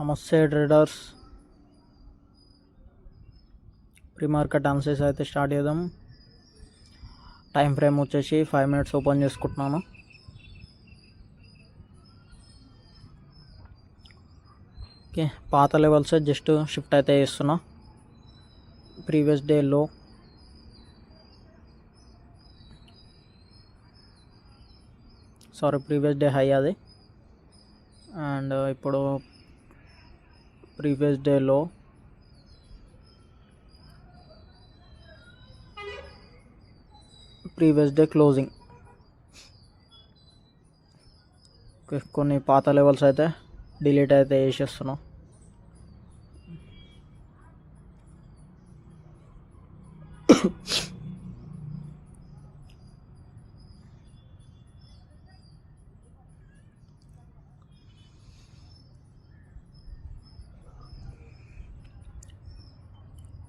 నమస్తే traders, pre market analysis అయితే start చేద్దాం. టైం ఫ్రేమ్ వచ్చేసి 5 minutes ఓపెన్ చేసుకుంటున్నాను. ఓకే, పాత లెవెల్స్ జస్ట్ షిఫ్ట్ అయితే చేస్తున్నా. ప్రీవియస్ డే లో, ప్రీవియస్ డే హై అది, అండ్ ఇప్పుడు ప్రీవియస్ డే లో, ప్రీవియస్ డే క్లోజింగ్. కొన్ని పాత లెవెల్స్ అయితే డిలీట్ అయితే చేసేస్తున్నాం.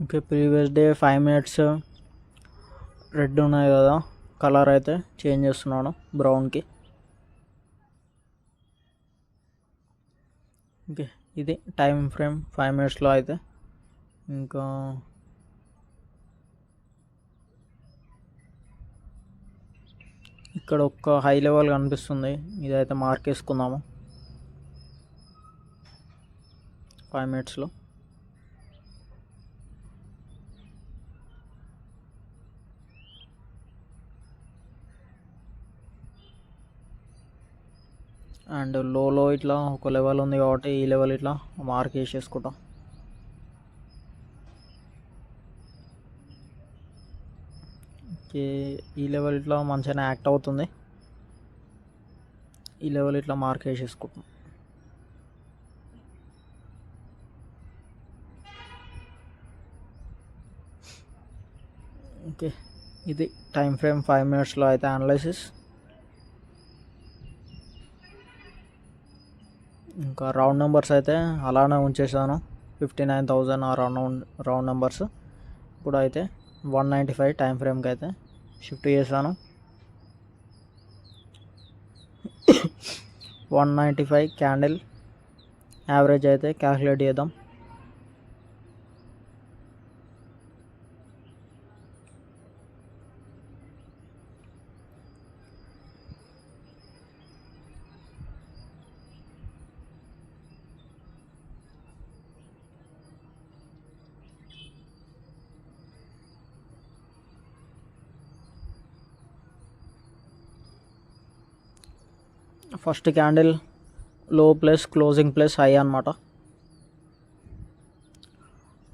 Okay, previous day 5 minutes red ఉన్నాయి కదా, కలర్ అయితే చేంజ్ చేస్తున్నాను బ్రౌన్కి. ఓకే, ఇది టైం ఫ్రేమ్ 5 minutesలో అయితే. ఇంకా ఇక్కడ ఒక హై లెవెల్ కనిపిస్తుంది, ఇదైతే మార్క్ వేసుకుందాము 5 minutesలో. అండ్ లోలో ఇట్లా ఒక లెవెల్ ఉంది కాబట్టి ఈ లెవెల్ ఇట్లా మార్క్ వేసేసుకుంటాం. ఓకే, ఈ లెవెల్ ఇట్లా మంచిగానే యాక్ట్ అవుతుంది, ఈ లెవెల్ ఇట్లా మార్క్ వేసేసుకుంటాం. ఓకే, ఇది టైం ఫ్రేమ్ 5 minutesలో అయితే అనాలిసిస్. ఇంకా రౌండ్ నెంబర్స్ అయితే అలానే ఉంచేసాను, 59,000 ఆ రౌండ్ నెంబర్స్. ఇప్పుడు అయితే 195 టైం ఫ్రేమ్కి అయితే షిఫ్ట్ చేశాను. 195 క్యాండిల్ యావరేజ్ అయితే క్యాల్కులేట్ చేద్దాం. ఫస్ట్ క్యాండిల్ లో ప్లస్ క్లోజింగ్ ప్లస్ హై అనమాట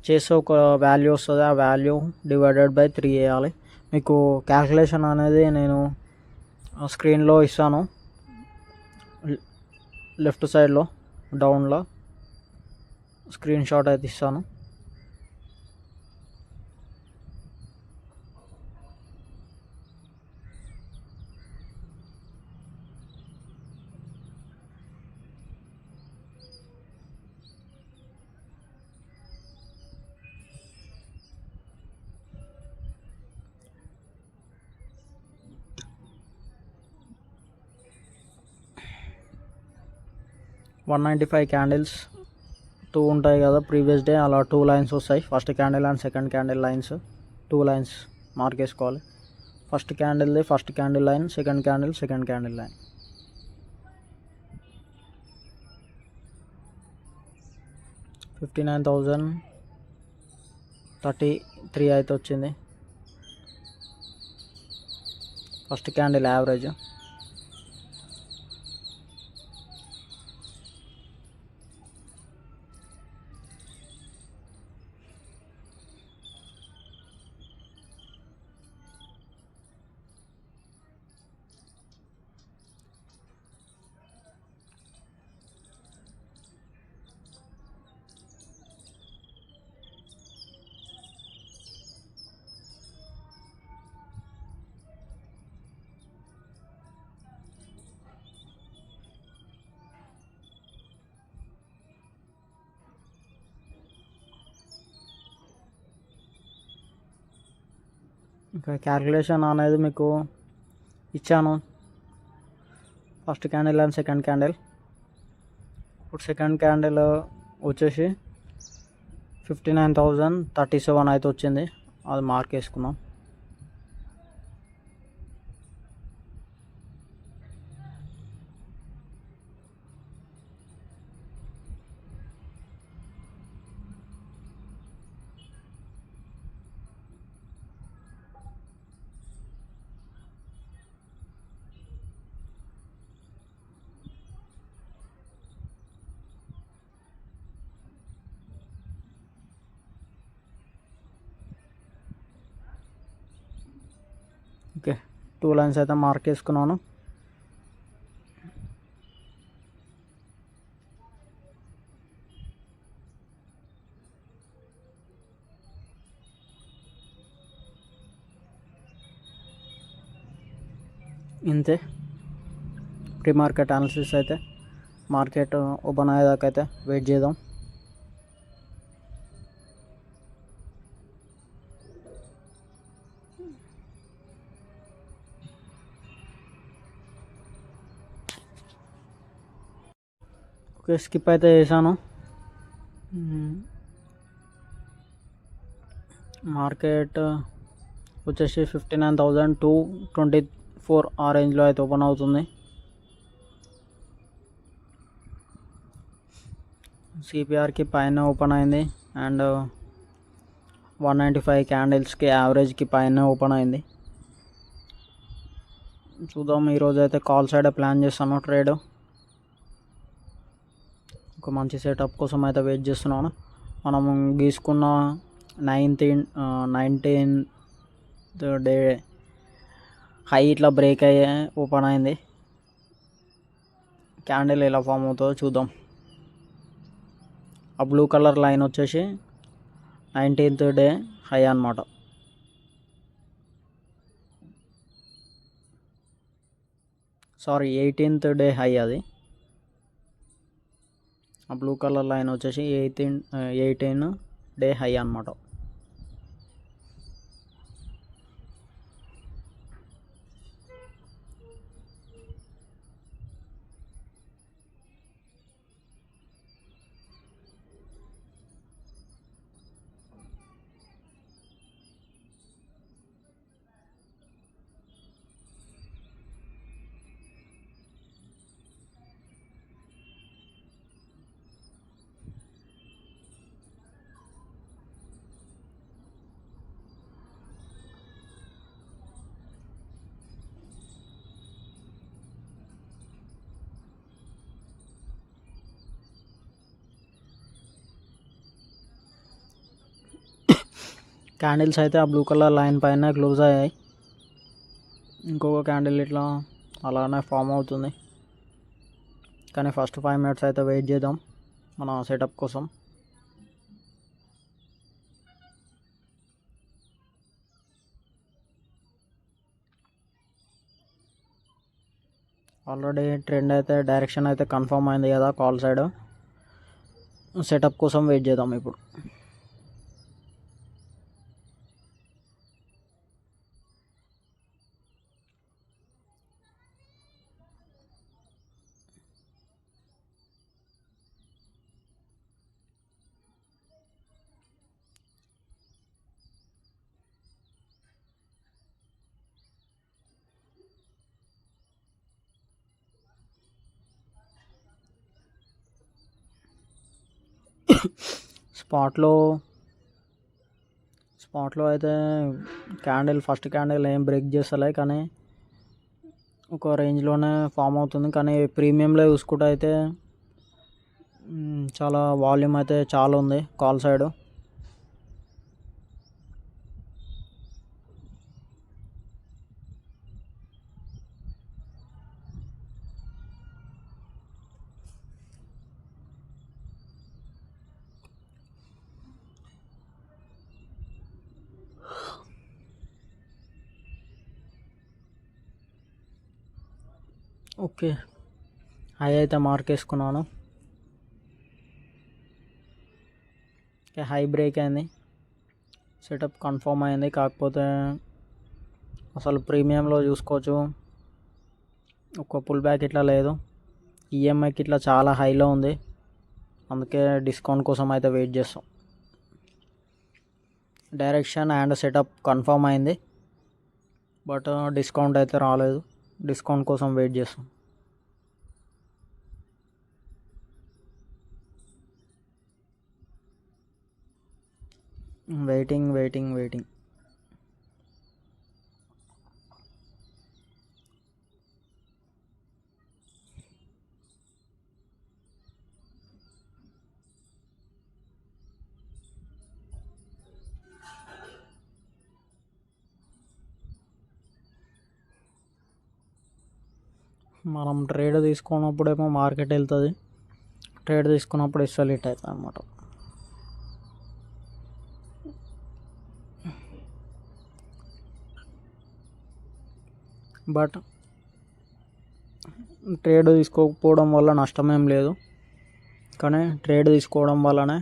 చేసి ఒక వాల్యూ వస్తుంది, ఆ వాల్యూ డివైడెడ్ బై 3 వేయాలి. మీకు క్యాల్కులేషన్ అనేది నేను స్క్రీన్లో ఇస్తాను, లెఫ్ట్ సైడ్లో డౌన్లో స్క్రీన్ షాట్ అయితే ఇస్తాను. వన్ 195 క్యాండిల్స్ 2 ఉంటాయి కదా ప్రీవియస్ డే, అలా 2 లైన్స్ వస్తాయి. First candle and second candle lines 2 lines mark వేసుకోవాలి. First candle line, second candle line. $59,033 అయితే వచ్చింది ఫస్ట్ క్యాండిల్ యావరేజ్. ఇంకా క్యాల్కులేషన్ అనేది మీకు ఇచ్చాను, first candle and second candle. ఇప్పుడు సెకండ్ క్యాండిల్ వచ్చేసి 59,037 అయితే వచ్చింది. అది మార్క్ వేసుకున్నాం. ఓకే, 2 లైన్స్ అయితే మార్క్ వేసుకున్నాను. ఇంతే ప్రీ మార్కెట్ అనాలిసిస్ అయితే. మార్కెట్ ఓపెన్ అయ్యేదాకా అయితే వెయిట్ చేద్దాం. ఓకే, స్కిప్ అయితే చేశాను. మార్కెట్ వచ్చేసి 59,224 ఆ రేంజ్లో అయితే ఓపెన్ అవుతుంది. సిపిఆర్కి పైన ఓపెన్ అయింది అండ్ 195 క్యాండిల్స్కి యావరేజ్కి పైన ఓపెన్ అయింది. చూద్దాం. ఈరోజు అయితే కాల్ సైడ్ ప్లాన్ చేస్తాను ట్రేడ్. ఒక మంచి సెటప్ కోసం అయితే వెయిట్ చేస్తున్నాను. మనం గీసుకున్న 19th డే హై ఇట్లా బ్రేక్ అయ్యే ఓపెన్ అయింది. క్యాండిల్ ఎలా ఫామ్ అవుతుందో చూద్దాం. ఆ బ్లూ కలర్ లైన్ వచ్చేసి 19th డే హై అన్నమాట. సారీ, 18th డే హై అది. ఆ బ్లూ కలర్ లైన్ వచ్చేసి 18 డే హై అన్నమాట. క్యాండిల్స్ అయితే ఆ బ్లూ కలర్ లైన్ పైన క్లోజ్ అయ్యాయి. ఇంకొక క్యాండిల్ ఇట్లా అలానే ఫామ్ అవుతుంది. కానీ ఫస్ట్ 5 minutes అయితే వెయిట్ చేద్దాం మన సెటప్ కోసం. ఆల్రెడీ ట్రెండ్ అయితే డైరెక్షన్ అయితే కన్ఫర్మ్ అయింది కదా కాల్ సైడ్. సెటప్ కోసం వెయిట్ చేద్దాం ఇప్పుడు. స్పాట్లో అయితే ఫస్ట్ క్యాండిల్ ఏం బ్రేక్ చేస్తలే, కానీ ఒక రేంజ్లోనే ఫామ్ అవుతుంది. కానీ ప్రీమియంలో చూసుకుంటే అయితే చాలా వాల్యూమ్ అయితే చాలా ఉంది కాల్ సైడ్. ఓకే, హై అయితే మార్క్ వేసుకున్నాను. హై బ్రేక్ అయింది, సెటప్ కన్ఫర్మ్ అయింది. కాకపోతే అసలు ప్రీమియంలో చూసుకోవచ్చు ఒక పుల్ బ్యాక్ ఇట్లా లేదు. ఈఎంఐకి ఇట్లా చాలా హైలో ఉంది. అందుకే డిస్కౌంట్ కోసం అయితే వెయిట్ చేస్తాం. డైరెక్షన్ అండ్ సెటప్ కన్ఫర్మ్ అయింది, బట్ డిస్కౌంట్ అయితే రాలేదు. డిస్కౌంట్ కోసం వెయిట్ చేస్తాం. వెయిటింగ్. మనం ట్రేడ్ తీసుకున్నప్పుడేమో మార్కెట్ వెళ్తుంది, ట్రేడ్ తీసుకున్నప్పుడు ఇట్లా హిట్ అవుతుంది అన్నమాట. బట్ ట్రేడ్ తీసుకోకపోవడం వల్ల నష్టమేం లేదు, కానీ ట్రేడ్ తీసుకోవడం వల్లనే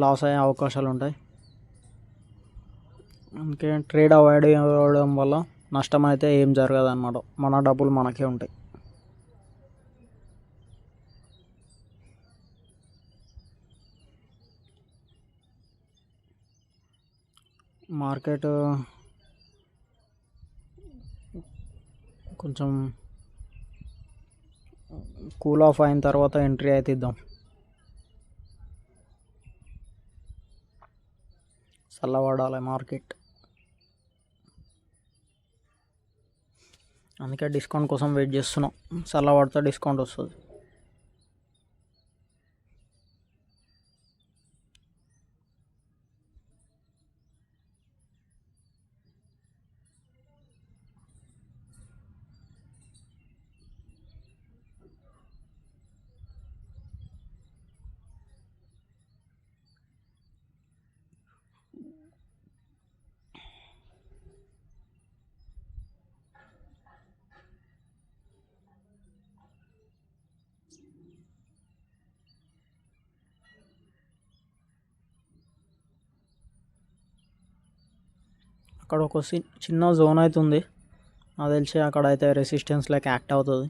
లాస్ అయ్యే అవకాశాలు ఉంటాయి. అందుకే ట్రేడ్ అవాయిడ్ అవ్వడం వల్ల నష్టం అయితే ఏం జరగదు అన్నమాట. మన డబ్బులు మనకే ఉంటాయి. మార్కెట్ కొంచెం కూల్ ఆఫ్ అయిన తర్వాత ఎంట్రీ అయితే ఇద్దాం. చల్లబడాలి మార్కెట్, అందుకే డిస్కౌంట్ కోసం వెయిట్ చేస్తున్నాం. చల్లబడితే డిస్కౌంట్ వస్తుంది. అక్కడ ఒక చిన్న జోన్ అయితే ఉంది, నాకు తెలిసి అక్కడ అయితే రెసిస్టెన్స్ లైక్ యాక్ట్ అవుతుంది.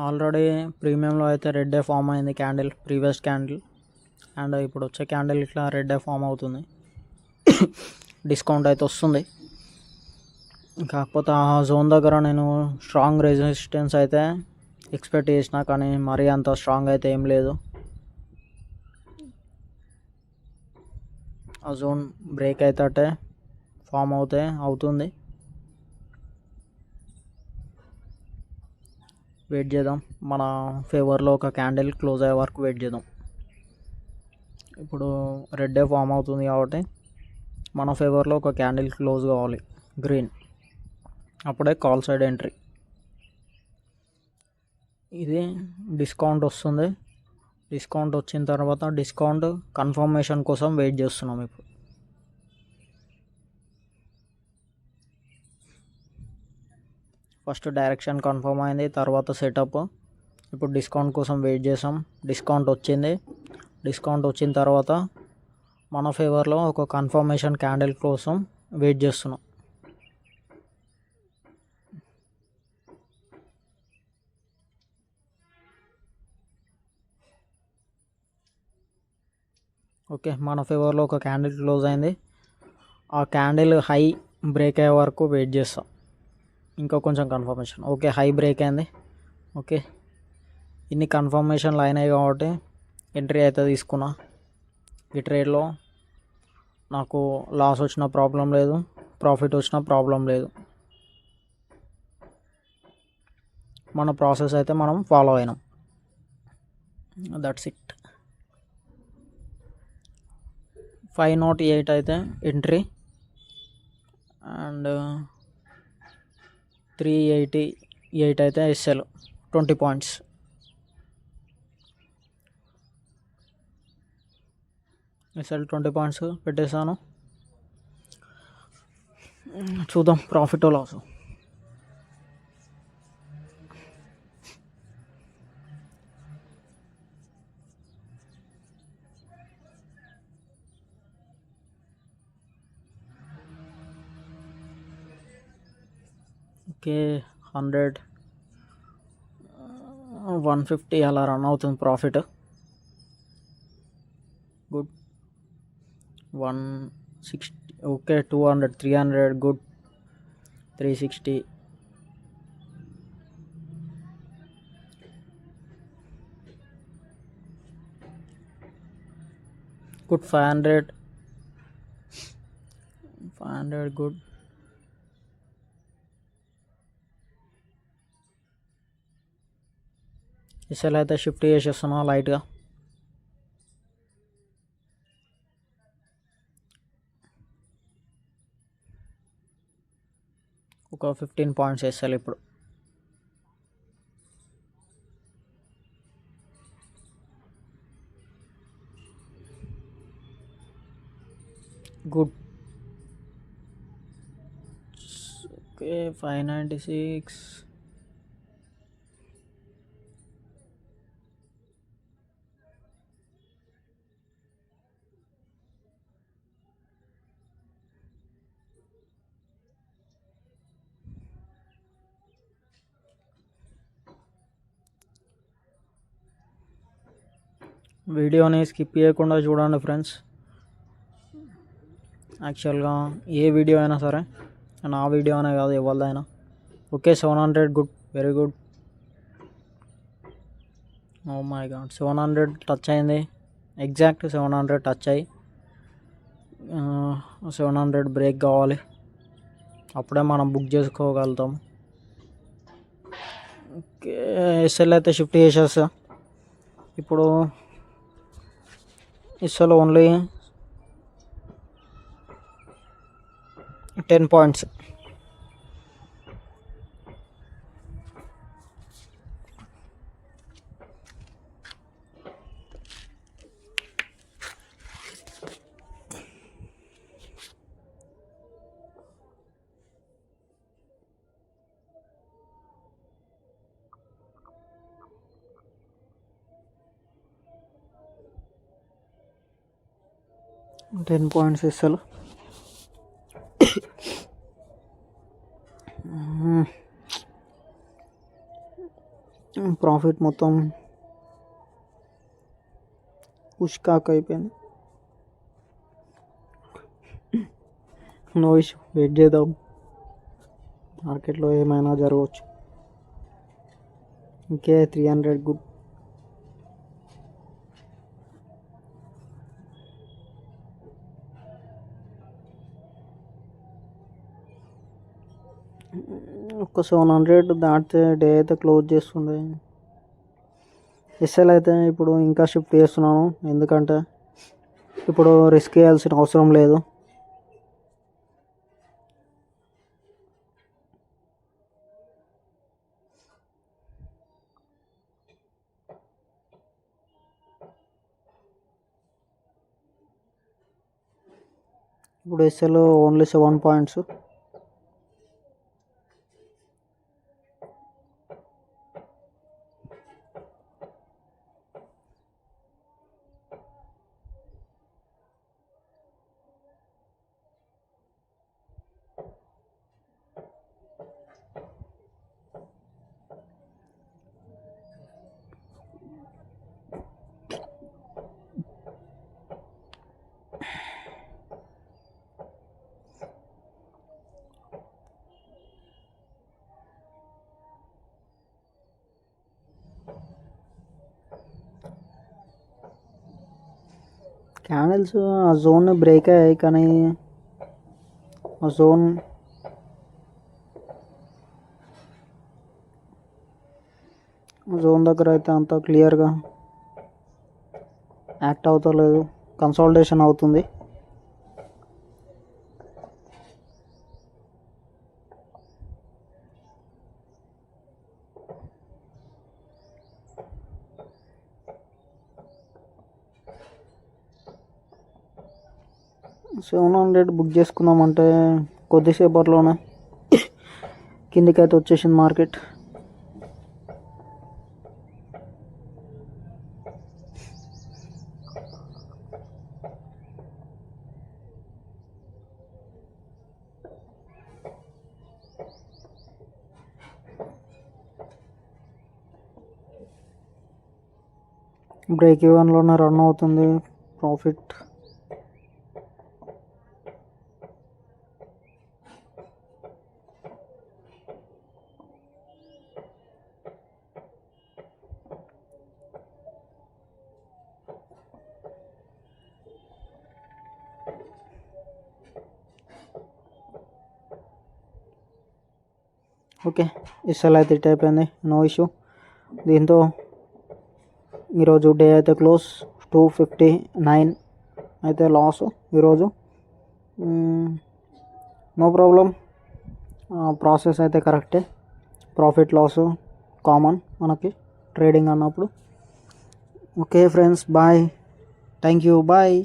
ఆల్రెడీ ప్రీమియంలో అయితే రెడ్ డే ఫామ్ అయింది క్యాండిల్, ప్రీవియస్ క్యాండిల్, అండ్ ఇప్పుడు వచ్చే క్యాండిల్ ఇట్లా రెడ్ డే ఫామ్ అవుతుంది. డిస్కౌంట్ అయితే వస్తుంది. కాకపోతే ఆ జోన్ దగ్గర నేను స్ట్రాంగ్ రెసిస్టెన్స్ అయితే ఎక్స్పెక్ట్ చేసిన, కానీ మరీ అంత స్ట్రాంగ్ అయితే ఏం లేదు. ఆ జోన్ బ్రేక్ అయితే ఫామ్ అవుతుంది. వెయిట్ చేద్దాం, మన ఫేవర్లో ఒక క్యాండిల్ క్లోజ్ అయ్యే వరకు వెయిట్ చేద్దాం. ఇప్పుడు రెడ్ డే ఫామ్ అవుతుంది కాబట్టి మన ఫేవర్లో ఒక క్యాండిల్ క్లోజ్ కావాలి, గ్రీన్, అప్పుడే కాల్ సైడ్ ఎంట్రీ. ఇది డిస్కౌంట్ వస్తుంది. డిస్కౌంట్ వచ్చిన తర్వాత డిస్కౌంట్ కన్ఫర్మేషన్ కోసం వెయిట్ చేస్తున్నాం. ఇప్పుడు ఫస్ట్ డైరెక్షన్ కన్ఫర్మ్ అయింది, తర్వాత సెటప్. ఇప్పుడు డిస్కౌంట్ కోసం వెయిట్ చేసాం. డిస్కౌంట్ వచ్చింది. డిస్కౌంట్ వచ్చిన తర్వాత మన ఫేవర్లో ఒక కన్ఫర్మేషన్ క్యాండిల్ కోసం వెయిట్ చేస్తున్నాం. ఓకే, మన ఫేవర్లో ఒక క్యాండిల్ క్లోజ్ అయింది. ఆ క్యాండిల్ హై బ్రేక్ అయ్యే వరకు వెయిట్ చేస్తాం. ఇంకా కొంచెం కన్ఫర్మేషన్. ఓకే, హై బ్రేక్ అయింది. ఓకే, ఇన్ని కన్ఫర్మేషన్లు అయినాయి కాబట్టి ఎంట్రీ అయితే తీసుకున్నా. ఈ ట్రేడ్లో నాకు లాస్ వచ్చిన ప్రాబ్లం లేదు, ప్రాఫిట్ వచ్చిన ప్రాబ్లం లేదు. మన ప్రాసెస్ అయితే మనం ఫాలో అయినాం. That's it. 508 అయితే ఎంట్రీ, అండ్ 388 అయితే ఎస్ఎల్, 20 పాయింట్స్. ఎస్ఎల్ 20 పాయింట్స్ పెట్టేశాను. చూద్దాం ప్రాఫిట్ లాస్. ఓకే 100 150 అలా రన్ అవుతుంది profit. Good. 160 okay 200 300 good. 360 good. 500 good. SL అయితే షిఫ్ట్ చేసేస్తున్నా లైట్గా. ఒక 15 పాయింట్స్ ఎస్ఎల్ ఇప్పుడు. గుడ్. ఓకే 596 వీడియోని స్కిప్ చేయకుండా చూడండి ఫ్రెండ్స్. యాక్చువల్గా ఏ వీడియో అయినా సరే, నా వీడియో అనే కాదు ఎవరిదైనా. Okay 700 good. Very good. Oh my god 700 touch అయింది. ఎగ్జాక్ట్ 700 టచ్ అయ్యి 700 బ్రేక్ కావాలి, అప్పుడే మనం బుక్ చేసుకోగలుగుతాం. ఓకే ఎస్ఎల్ అయితే షిఫ్ట్ చేసేస్తా ఇప్పుడు. SL only 10 points. $10 SL. Profit మొత్తం ఉష్కాక్ అయిపోయింది. నో ఇష్యూ, వెయిట్ చేద్దాం, మార్కెట్లో ఏమైనా జరగవచ్చు. Okay 300 good. ఒక 700 దాటితే డే అయితే క్లోజ్ చేస్తుండే. ఎస్ఎల్ అయితే ఇప్పుడు ఇంకా షిఫ్ట్ చేస్తున్నాను, ఎందుకంటే ఇప్పుడు రిస్క్ చేయాల్సిన అవసరం లేదు. ఇప్పుడు ఎస్ఎల్ ఓన్లీ 7 పాయింట్స్. క్యాండిల్స్ ఆ జోన్ బ్రేక్ అయ్యాయి, కానీ ఆ జోన్ దగ్గర అయితే అంత క్లియర్గా యాక్ట్ అవుతలేదు, కన్సాలిడేషన్ అవుతుంది. $700 బుక్ చేసుకుందామంటే కొద్దిసేపట్లోనే కిందికైతే వచ్చేసింది మార్కెట్. బ్రేక్ ఈవెన్లోనే రన్ అవుతుంది ప్రాఫిట్. ఓకే, ఇస్ఎల్ అయితే ఇట్ అయిపోయింది, నో ఇష్యూ. దీంతో ఈరోజు డే అయితే క్లోజ్ 259 అయితే లాస్ ఈరోజు. నో ప్రాబ్లం, ప్రాసెస్ అయితే కరెక్టే. ప్రాఫిట్ లాస్ కామన్ మనకి ట్రేడింగ్ అన్నప్పుడు. Okay friends, bye, thank you, bye.